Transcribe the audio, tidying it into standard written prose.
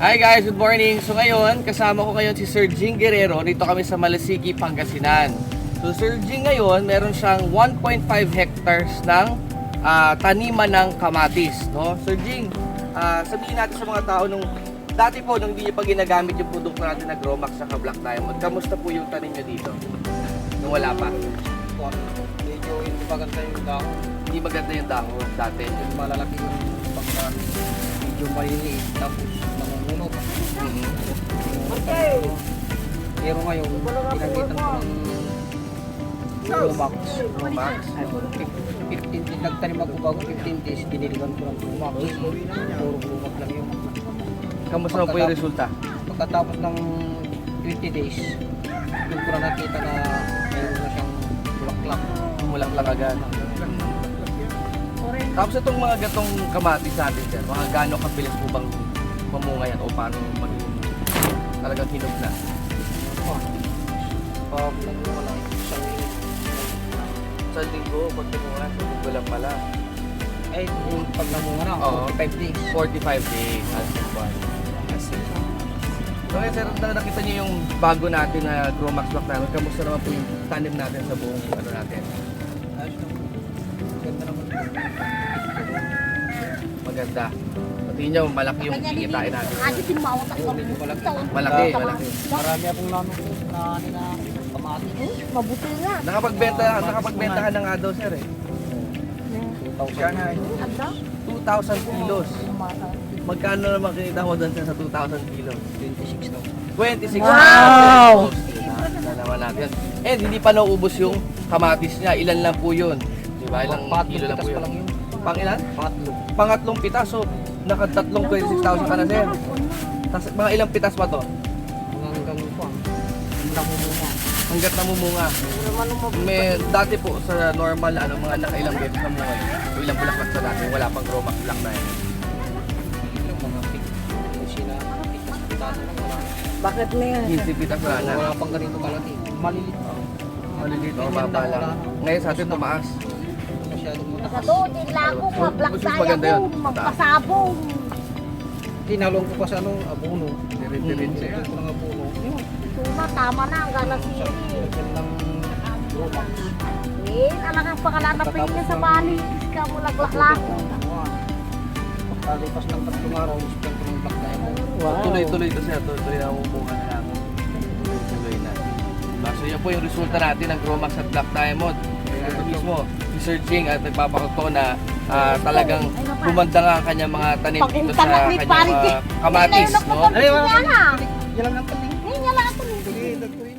Hi guys, good morning. So ngayon, kasama ko ngayon si Sir Jing Guerrero. Dito kami sa Malasiki, Pangasinan. So Sir Jing ngayon, meron siyang 1.5 hectares ng taniman ng kamatis, no? Sir Jing, sabihin natin sa mga tao nung dati po nung hindi niyo pa ginagamit yung produkto natin na Gromax sa Black Diamond. Kamusta po yung tanim niyo dito? Nung wala pa. Medyo hindi maganda yung dahon. Hindi maganda yung dahon dati. Yung malalaki yung pagka medyo maliliit tapos nangungunot. Okay. Pero ngayon, pinagitan ko ng Gromax. Gromax. 15 days, nagtanim ako bago 15 days, diniligan ko ng Gromax. Puro Gromax lang yun. Kamusta na po yung resulta? Pagkatapos ng 20 days, doon ko na nakita na mayroon na siyang bulaklak. Bulaklak agad. Tapos itong mga gatong kamatis natin sir, mga gaano kabilis po bang mamunga yan o paano maging talagang hinog na? Pag namunga lang, isang minute. Sa linggo, pag namunga, sa linggo lang pala. Ay, yung pag namunga na, Oo. 45 days. 45 days, as in one. So ngayon sir, nakita niyo yung bago natin na Gromax Black Diamond, kamusta naman po yung tanim natin sa buong ano natin? Ayos lang. Ganda naman. Maganda. Pati nyo, malaki yung kikitain natin. Medyo malaki. Malaki, malaki. Marami akong lanong na nila kamati. Mabuti nga. Nakapagbenta ka na nga daw sir eh. 2,000. Kaya nga, Ano? 2,000 kilos. Magkano naman kinita mo doon sa 2,000 kilos? 26,000. 26 Wow! na naman natin. And hindi pa naubos yung kamatis niya. Ilan lang po yun. Diba? Ilang kilo lang po yun. Pang ilan? Pangatlong pitas. So, nakatatlong 26,000 ka na sir. Tas, mga ilang pitas pa to? Hanggang po. Namumunga. Hanggat namumunga. May, dati po sa normal, mga nakailang beses na munga yun. O ilang bulaklak sa dati. Wala pang Gromax Black na yun. Ilang mga pig. Sina, pitas-pitano lang wala. Bakit na yan? 15 pitas wala na. Wala pang ganito kalaki. Malilit pa. Maliliit o baba lang. Ngayon sa atin tumaas. Masyadong Sa mataas. doon, tinlago ko, black Mas saya maganda yun. ko, magpasabong. Tinalong ko pa sa abono. Diretso yan. Ito ng abono. Yun. Tuma, tama na, ang gana siri. Lagyan ng Gromax. Alang ang pakalanapin niya sa bali. Ka mo laglako. Pagkalipas ng 3 araw, spend ko ng Black Diamond. Tuloy-tuloy to siya. Tuloy na umumunga na namin. Tuloy na. So yan po yung resulta natin ng Gromax at Black Diamond. Ito mismo, researching at nagpapakito na talagang gumanda nga ang kanyang mga tanim dito sa kanyang kamatis. No? Ay, wala. Yan lang ang taling. Ngayon, wala ito. Tuloy,